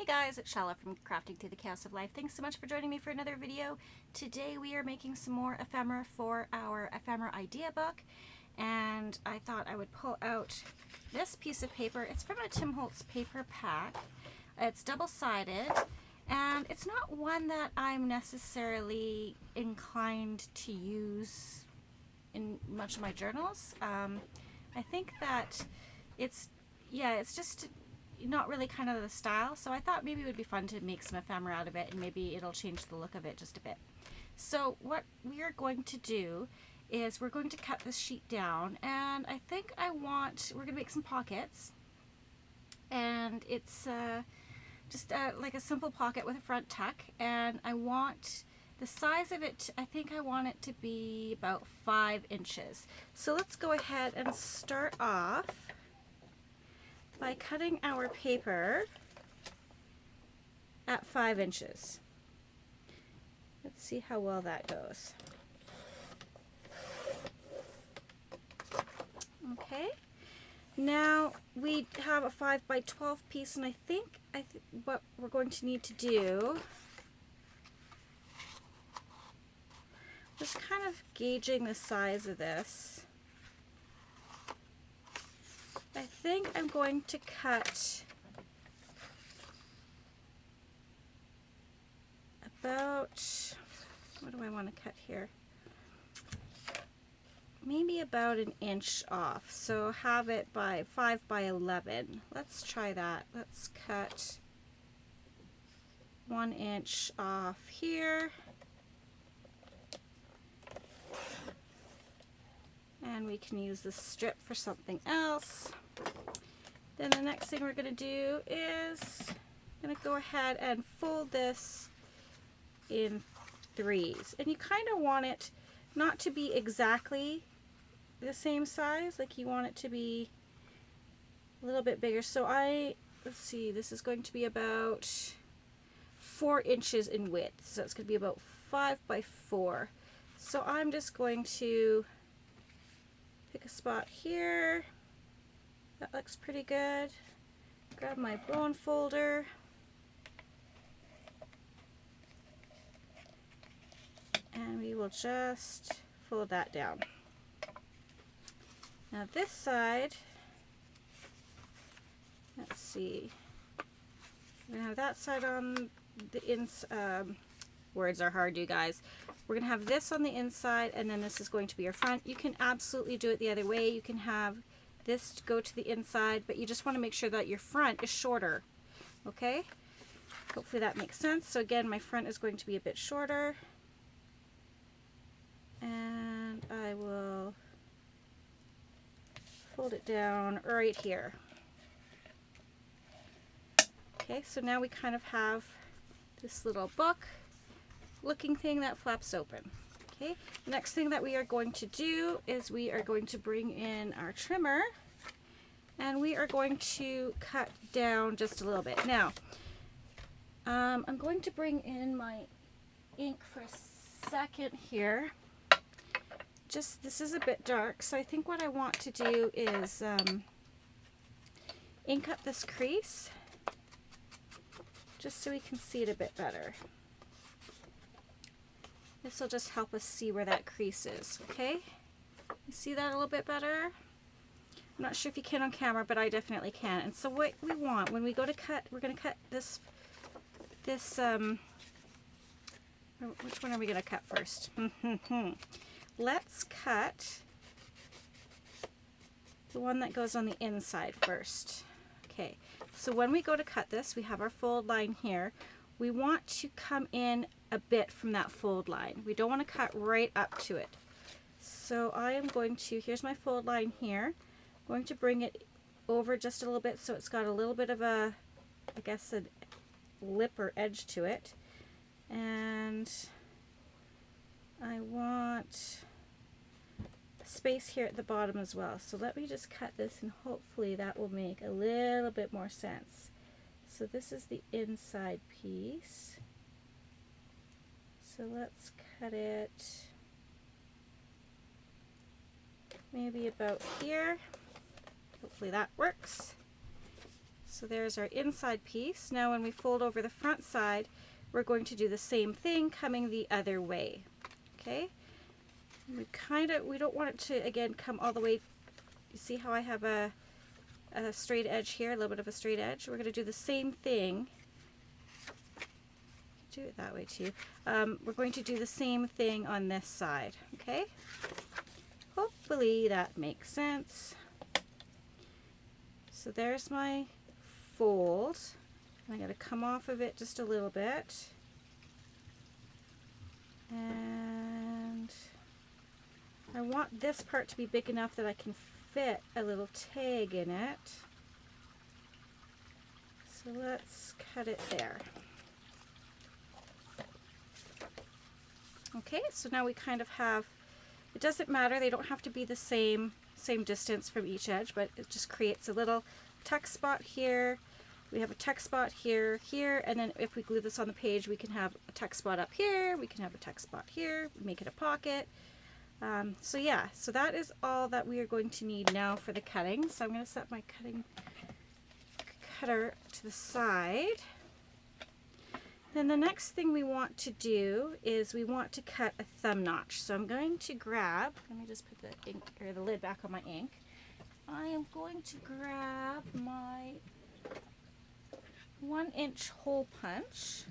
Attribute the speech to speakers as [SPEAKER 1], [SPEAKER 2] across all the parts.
[SPEAKER 1] Hey guys, it's Chala from Crafting Through the Chaos of Life. Thanks so much for joining me for another video. Today we are making some more ephemera for our ephemera idea book, and I thought I would pull out this piece of paper. It's from a Tim Holtz paper pack. It's double-sided, and it's not one that I'm necessarily inclined to use in much of my journals. I think that it's just not really kind of the style, so I thought maybe it would be fun to make some ephemera out of it, and maybe it'll change the look of it just a bit. So what we are going to do is we're going to cut this sheet down, and I think we're going to make some pockets, and it's just like a simple pocket with a front tuck, and I want the size of it, I think I want it to be about 5 inches. So let's go ahead and start off by cutting our paper at 5 inches. Let's see how well that goes. Okay, now we have a 5 by 12 piece, and I think what we're going to need to do is kind of gauging the size of this. I think I'm going to cut about, what do I want to cut here? Maybe about an inch off. So have it by 5 by 11. Let's try that. Let's cut 1 inch off here. And we can use this strip for something else. Then the next thing we're going to do is I'm going to go ahead and fold this in 3s. And you kind of want it not to be exactly the same size, like you want it to be a little bit bigger. So let's see, this is going to be about 4 inches in width. So it's going to be about 5 by 4. So I'm just going to pick a spot here. That looks pretty good. Grab my bone folder. And we will just fold that down. Now this side, let's see. We're gonna have that side on the inside. Words are hard, you guys. We're gonna have this on the inside, and then this is going to be your front. You can absolutely do it the other way. You can have this go to the inside, but you just want to make sure that your front is shorter. Okay? Hopefully that makes sense. So again, my front is going to be a bit shorter, and I will fold it down right here. Okay, so now we kind of have this little book looking thing that flaps open. Okay, the next thing that we are going to do is we are going to bring in our trimmer, and we are going to cut down just a little bit. Now, I'm going to bring in my ink for a second here. This is a bit dark, so I think what I want to do is ink up this crease, just so we can see it a bit better. This will just help us see where that crease is, okay? You see that a little bit better? I'm not sure if you can on camera, but I definitely can. And so what we want, when we go to cut, we're going to cut this, which one are we going to cut first? Let's cut the one that goes on the inside first. Okay, so when we go to cut this, we have our fold line here. We want to come in a bit from that fold line. We don't want to cut right up to it. So I am going to, here's my fold line here. I'm going to bring it over just a little bit so it's got a little bit of a, I guess, a lip or edge to it. And I want space here at the bottom as well. So let me just cut this, and hopefully that will make a little bit more sense. So this is the inside piece. So let's cut it maybe about here. Hopefully that works. So there's our inside piece. Now when we fold over the front side, we're going to do the same thing coming the other way. Okay? We don't want it to, again, come all the way. You see how I have a straight edge here, a little bit of a straight edge? We're going to do the same thing. Do it that way too. We're going to do the same thing on this side. Okay? Hopefully that makes sense. So there's my fold. I'm going to come off of it just a little bit. And I want this part to be big enough that I can fit a little tag in it. So let's cut it there. Okay, so now we kind of have, it doesn't matter, they don't have to be the same distance from each edge, but it just creates a little tuck spot here. We have a tuck spot here, and then if we glue this on the page, we can have a tuck spot up here, we can have a tuck spot here, make it a pocket. So yeah, so that is all that we are going to need now for the cutting. So I'm going to set my cutter to the side. Then the next thing we want to do is we want to cut a thumb notch. So I'm going to grab, let me just put the ink or the lid back on my ink. I am going to grab my 1-inch hole punch.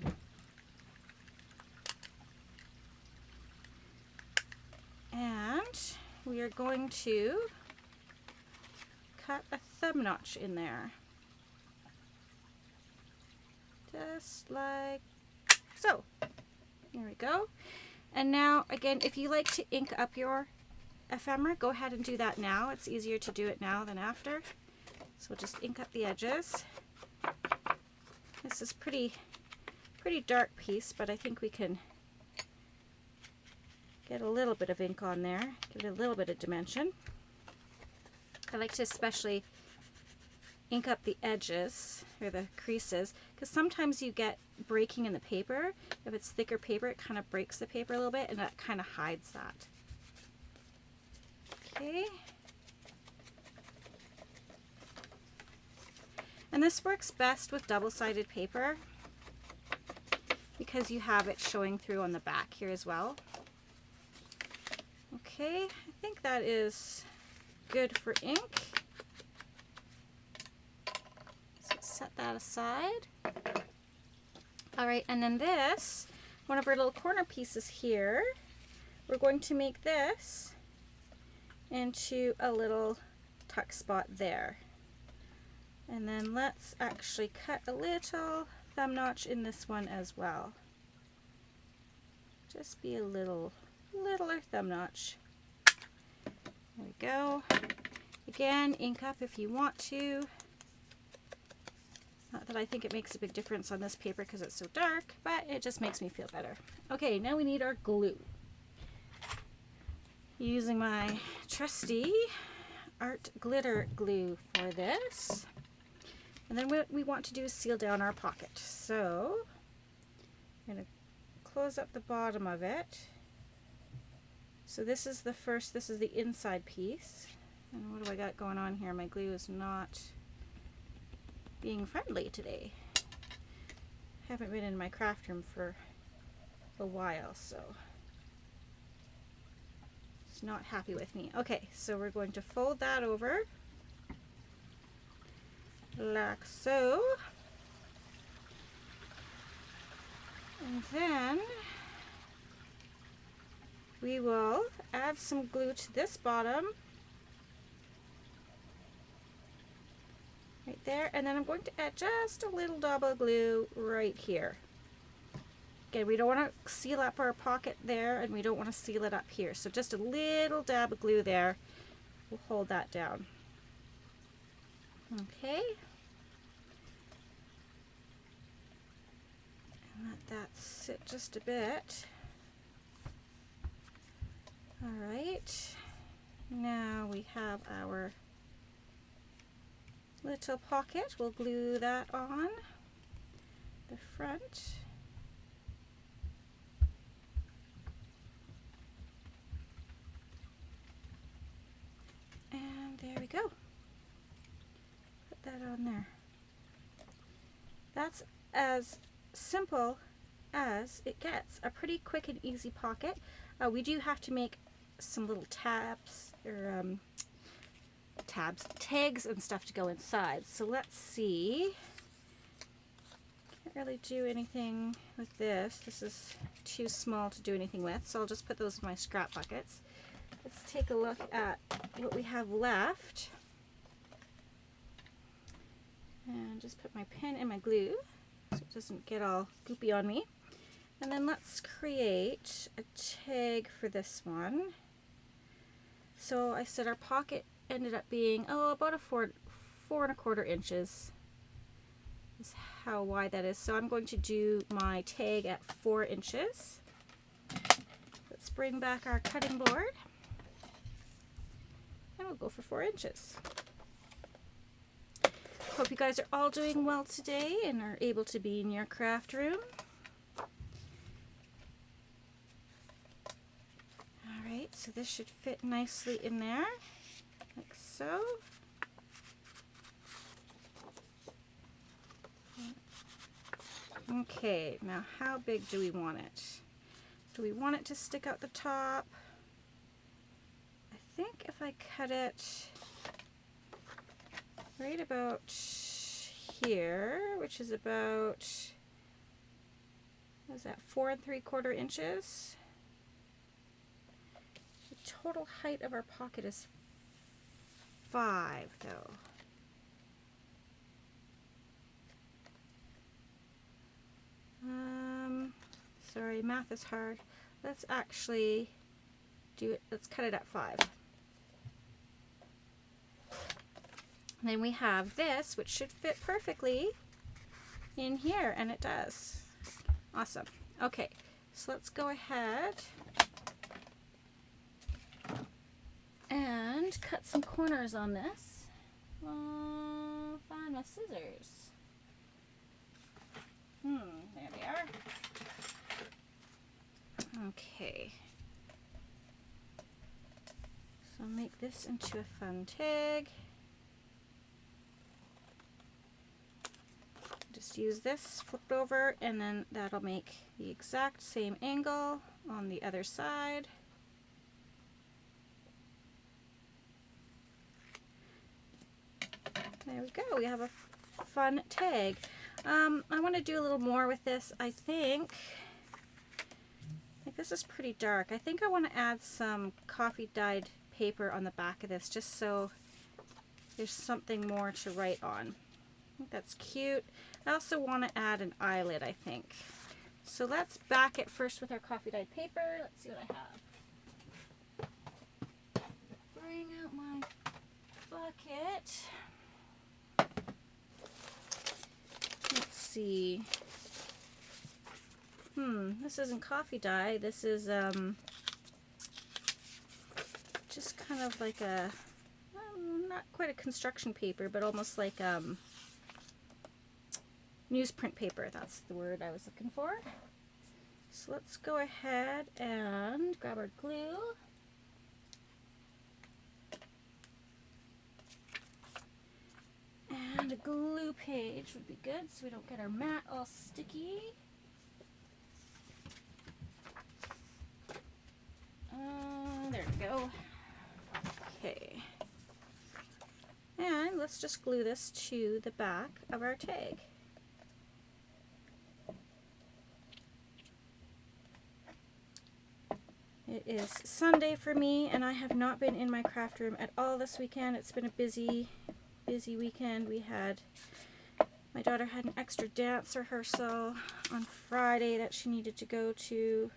[SPEAKER 1] And we are going to cut a thumb notch in there. Just like so. There we go. And now, again, if you like to ink up your ephemera, go ahead and do that now. It's easier to do it now than after. So we'll just ink up the edges. This is pretty dark piece, but I think we can get a little bit of ink on there, give it a little bit of dimension. I like to especially ink up the edges or the creases because sometimes you get breaking in the paper. If it's thicker paper, it kind of breaks the paper a little bit and that kind of hides that. Okay. And this works best with double-sided paper because you have it showing through on the back here as well. Okay, I think that is good for ink. So set that aside. All right, and then this, one of our little corner pieces here, we're going to make this into a little tuck spot there. And then let's actually cut a little thumb notch in this one as well. Just be a littler thumb notch. There we go. Again, ink up if you want to. Not that I think it makes a big difference on this paper because it's so dark, but it just makes me feel better. Okay, now we need our glue. Using my trusty art glitter glue for this. And then what we want to do is seal down our pocket. So I'm going to close up the bottom of it. So this is the inside piece. And what do I got going on here? My glue is not being friendly today. I haven't been in my craft room for a while, so it's not happy with me. Okay, so we're going to fold that over like so. And then we will add some glue to this bottom right there, and then I'm going to add just a little dab of glue right here. Again, we don't want to seal up our pocket there, and we don't want to seal it up here, so just a little dab of glue there will hold that down. Okay, and let that sit just a bit. Alright, now we have our little pocket. We'll glue that on the front. And there we go. Put that on there. that's as simple as it gets. A pretty quick and easy pocket. We do have to make some little tabs or tags and stuff to go inside. So let's see. Can't really do anything with this. This is too small to do anything with, so I'll just put those in my scrap buckets. Let's take a look at what we have left. And just put my pen in my glue so it doesn't get all goopy on me. And then let's create a tag for this one. So I said our pocket ended up being, about a 4.25 inches is how wide that is. So I'm going to do my tag at 4 inches. Let's bring back our cutting board. And we'll go for 4 inches. Hope you guys are all doing well today and are able to be in your craft room. Alright, so this should fit nicely in there, like so. Okay, now how big do we want it? Do we want it to stick out the top? I think if I cut it right about here, which is about, what is that, 4 3/4 inches? The total height of our pocket is 5 though. Sorry, math is hard. Let's actually do it, let's cut it at 5. And then we have this, which should fit perfectly in here, and it does. Awesome. Okay, so let's go ahead and cut some corners on this. Find my scissors. There they are. Okay. So make this into a fun tag. Just use this flipped over, and then that'll make the exact same angle on the other side. There we go. We have a fun tag. I want to do a little more with this. I think this is pretty dark. I think I want to add some coffee dyed paper on the back of this, just so there's something more to write on. I think that's cute. I also want to add an eyelid, I think. So let's back it first with our coffee dyed paper. Let's see what I have. Bring out my bucket. Let's see. This isn't coffee dye. This is just kind of like a, not quite a construction paper, but almost like newsprint paper. That's the word I was looking for. So let's go ahead and grab our glue. And a glue page would be good so we don't get our mat all sticky. There we go. Okay. And let's just glue this to the back of our tag. It is Sunday for me, and I have not been in my craft room at all this weekend. It's been a busy weekend. My daughter had an extra dance rehearsal on Friday that she needed to go to,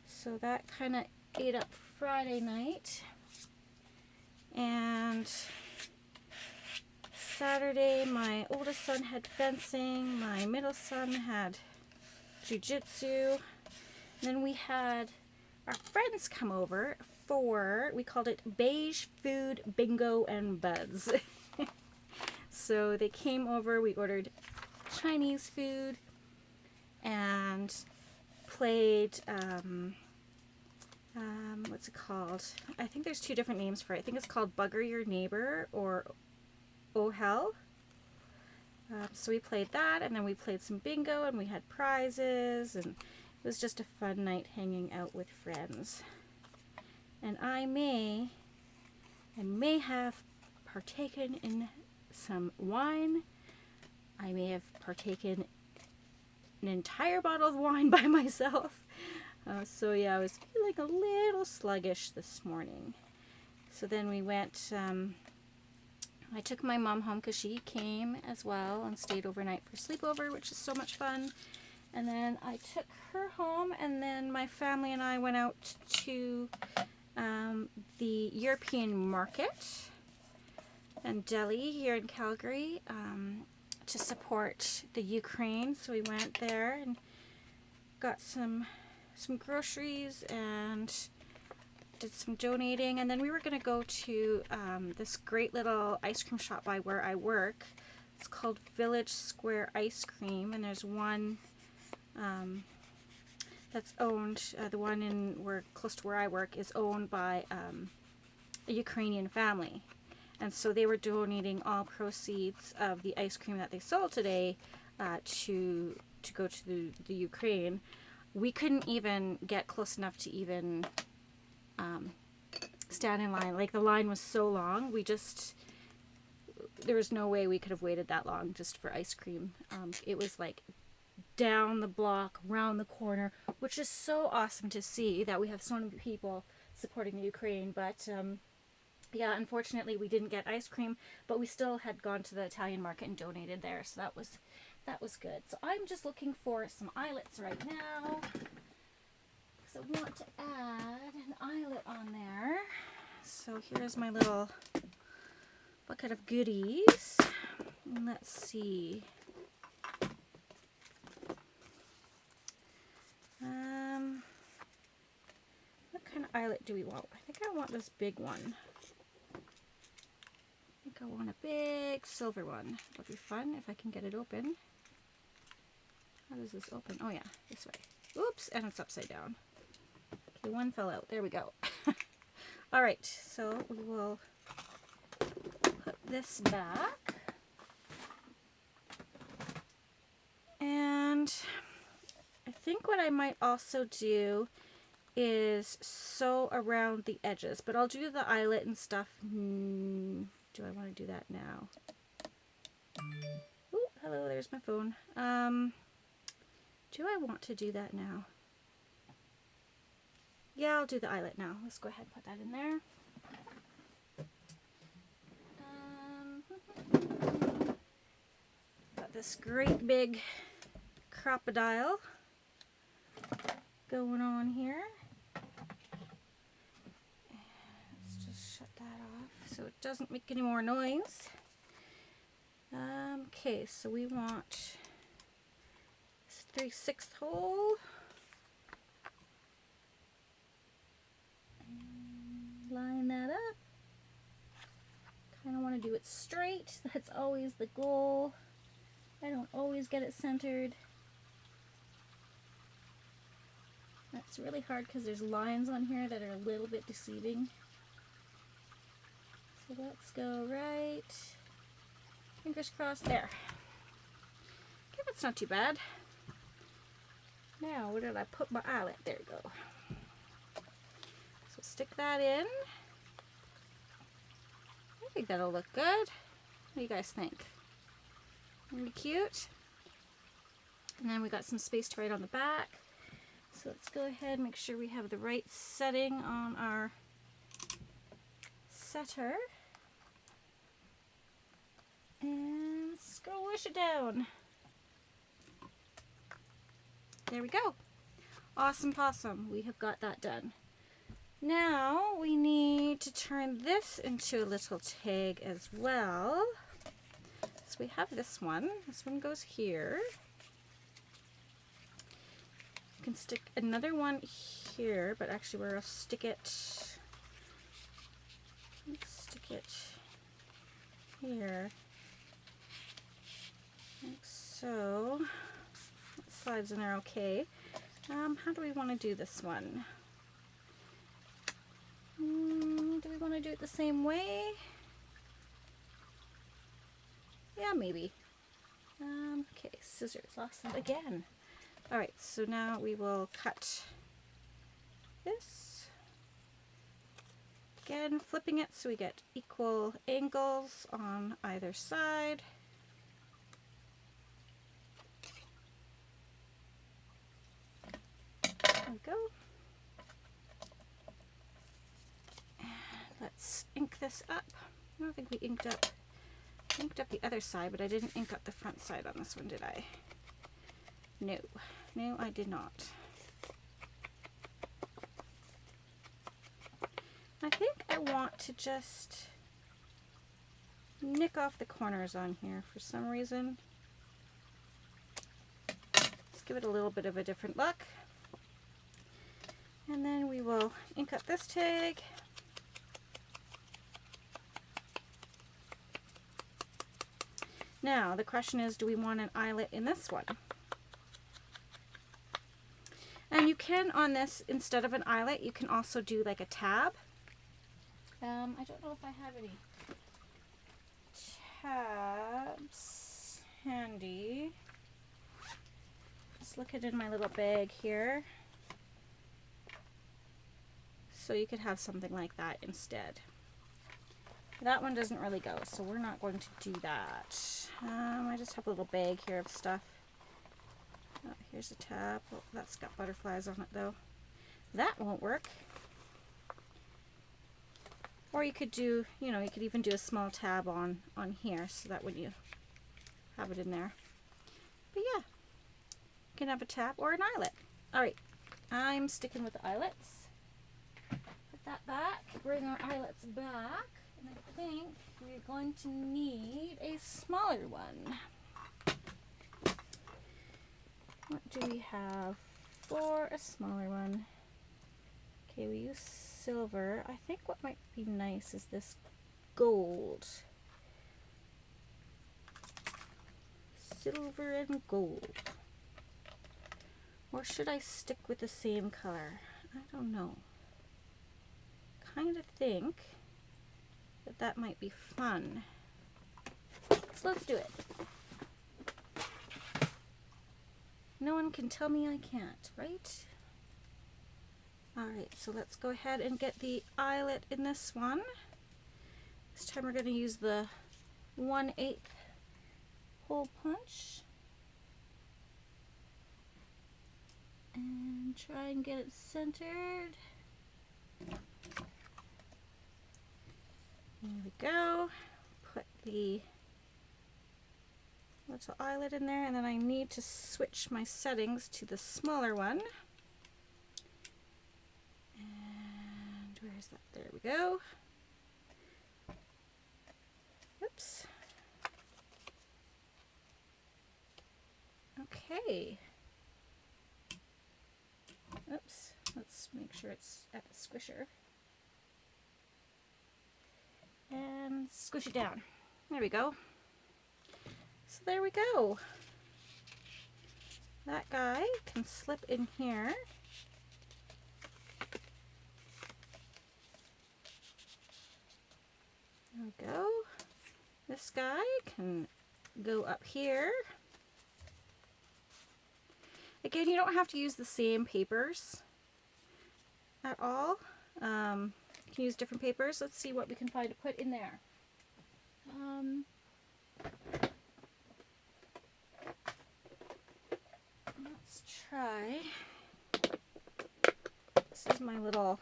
[SPEAKER 1] so that kind of ate up Friday night. And Saturday, my oldest son had fencing, my middle son had jiu-jitsu. Then we had our friends come over for, we called it Beige Food Bingo and Buds. So they came over, we ordered Chinese food and played, what's it called? I think there's 2 different names for it. I think it's called Bugger Your Neighbor or Oh Hell. So we played that, and then we played some bingo, and we had prizes, and it was just a fun night hanging out with friends. And I may have partaken in some wine. I may have partaken an entire bottle of wine by myself. So yeah, I was feeling a little sluggish this morning. So then we went, I took my mom home because she came as well and stayed overnight for sleepover, which is so much fun. And then I took her home, and then my family and I went out to the European market and deli here in Calgary to support the Ukraine. So we went there and got some groceries and did some donating, and then we were going to go to this great little ice cream shop by where I work. It's called Village Square Ice Cream, and there's one that's owned, the one close to where I work is owned by a Ukrainian family. And so they were donating all proceeds of the ice cream that they sold today to go to the Ukraine. We couldn't even get close enough to even stand in line. Like, the line was so long, there was no way we could have waited that long just for ice cream. It was like down the block, round the corner, which is so awesome to see that we have so many people supporting the Ukraine. But yeah, unfortunately we didn't get ice cream, but we still had gone to the Italian market and donated there, so that was good. So I'm just looking for some eyelets right now, because I want to add an eyelet on there. So here's my little bucket of goodies. And let's see. What kind of eyelet do we want? I think I want this big one. I think I want a big silver one. It'll be fun if I can get it open. How does this open? Oh yeah, this way. Oops, and it's upside down. Okay, one fell out. There we go. Alright, so we will put this back. And I think what I might also do is sew around the edges, but I'll do the eyelet and stuff. Do I want to do that now? Oh, hello, there's my phone. Do I want to do that now? Yeah, I'll do the eyelet now. Let's go ahead and put that in there. Got this great big crocodile going on here. Let's just shut that off so it doesn't make any more noise. Okay, so we want this 3/6 hole. Line that up. Kind of want to do it straight. That's always the goal. I don't always get it centered. That's really hard because there's lines on here that are a little bit deceiving. So let's go right. Fingers crossed there. Okay, that's not too bad. Now, where did I put my eyelet? There we go. So stick that in. I think that'll look good. What do you guys think? Really cute. And then we got some space to write on the back. So let's go ahead and make sure we have the right setting on our setter. And squish it down. There we go. Awesome possum. We have got that done. Now we need to turn this into a little tag as well. So we have this one. This one goes here. You can stick another one here, but actually we're going to stick it. Let's stick it here. Like so. That slides in there okay. How do we want to do this one? Do we want to do it the same way? Yeah, maybe. Okay, scissors, lost them again. All right, so now we will cut this. Again, flipping it so we get equal angles on either side. There we go. And let's ink this up. I don't think we inked up the other side, but I didn't ink up the front side on this one, did I? No. No, I did not. I think I want to just nick off the corners on here for some reason. Let's give it a little bit of a different look. And then we will ink up this tag. Now, the question is, do we want an eyelet in this one? And you can, on this, instead of an eyelet, you can also do like a tab. I don't know if I have any tabs handy. Just look at it in my little bag here. So you could have something like that instead. That one doesn't really go, so we're not going to do that. I just have a little bag here of stuff. Oh, here's a tab. Oh, that's got butterflies on it though. That won't work. Or you could do, you know, you could even do a small tab on here, so that when you have it in there. But yeah, you can have a tab or an eyelet. All right, I'm sticking with the eyelets. Put that back, bring our eyelets back, and I think we're going to need a smaller one. What do we have for a smaller one? Okay, we use silver. I think what might be nice is this gold. Silver and gold. Or should I stick with the same color? I don't know. Kind of think that that might be fun. So let's do it. No one can tell me I can't, right? Alright, so let's go ahead and get the eyelet in this one. This time we're going to use the 1/8 hole punch. And try and get it centered. There we go. Put the little eyelet in there, and then I need to switch my settings to the smaller one. And where is that? There we go. Oops. Okay. Oops. Let's make sure it's at the squisher. And squish it down. There we go. So there we go. That guy can slip in here. There we go. This guy can go up here. Again, you don't have to use the same papers at all. You can use different papers. Let's see what we can find to put in there. Let's try. This is my little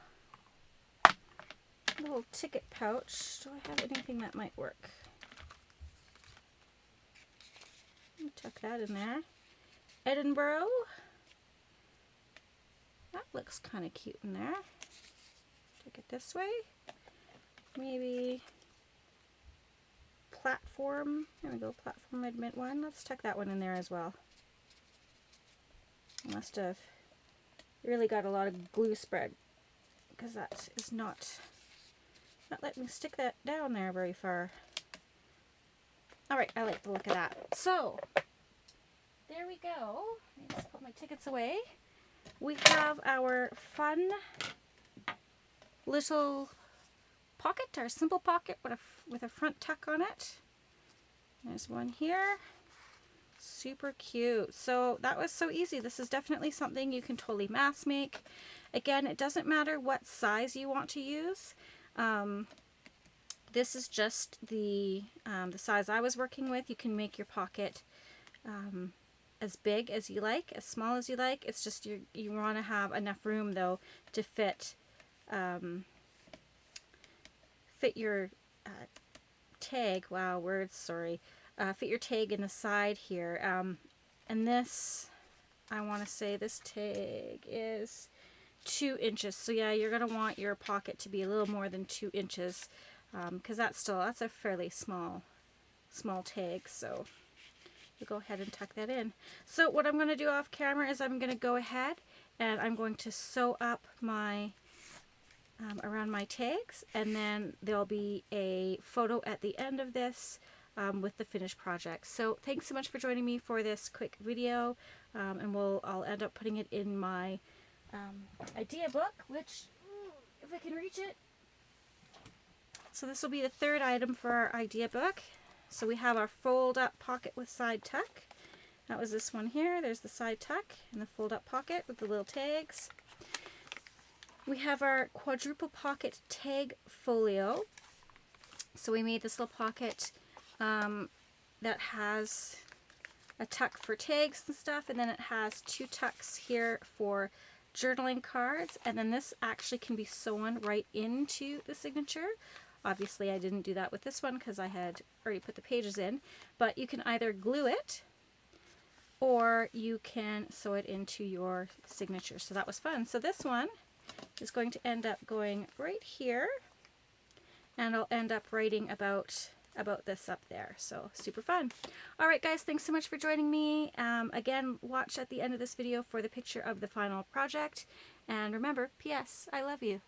[SPEAKER 1] ticket pouch. Do I have anything that might work? Tuck that in there. Edinburgh. That looks kind of cute in there. Take it this way. Maybe platform. There we go, platform admit one. Let's tuck that one in there as well. I must have really got a lot of glue spread, because that is not letting me stick that down there very far. Alright, I like the look of that. So, there we go. Let me just put my tickets away. We have our fun little pocket, our simple pocket with a front tuck on it. There's one here. Super cute. So that was so easy. This is definitely something you can totally mass make. Again, it doesn't matter what size you want to use. This is just the size I was working with. You can make your pocket as big as you like, as small as you like. It's just you want to have enough room though to fit your tag. Wow, words, sorry. Fit your tag in the side here. And this, I want to say this tag is 2 inches. So yeah, you're going to want your pocket to be a little more than 2 inches because that's a fairly small tag. So you go ahead and tuck that in. So what I'm going to do off camera is I'm going to go ahead and I'm going to sew up my around my tags, and then there'll be a photo at the end of this with the finished project. So thanks so much for joining me for this quick video, and I'll end up putting it in my idea book, which, if I can reach it. So this will be the third item for our idea book. So we have our fold up pocket with side tuck. That was this one here. There's the side tuck and the fold up pocket with the little tags. We have our quadruple pocket tag folio. So we made this little pocket that has a tuck for tags and stuff, and then it has 2 tucks here for journaling cards, and then this actually can be sewn right into the signature. Obviously I didn't do that with this one because I had already put the pages in, but you can either glue it or you can sew it into your signature. So that was fun. So this one is going to end up going right here, and I'll end up writing about this up there. So super fun. All right guys, thanks so much for joining me. Again, watch at the end of this video for the picture of the final project, and remember, P.S. I love you.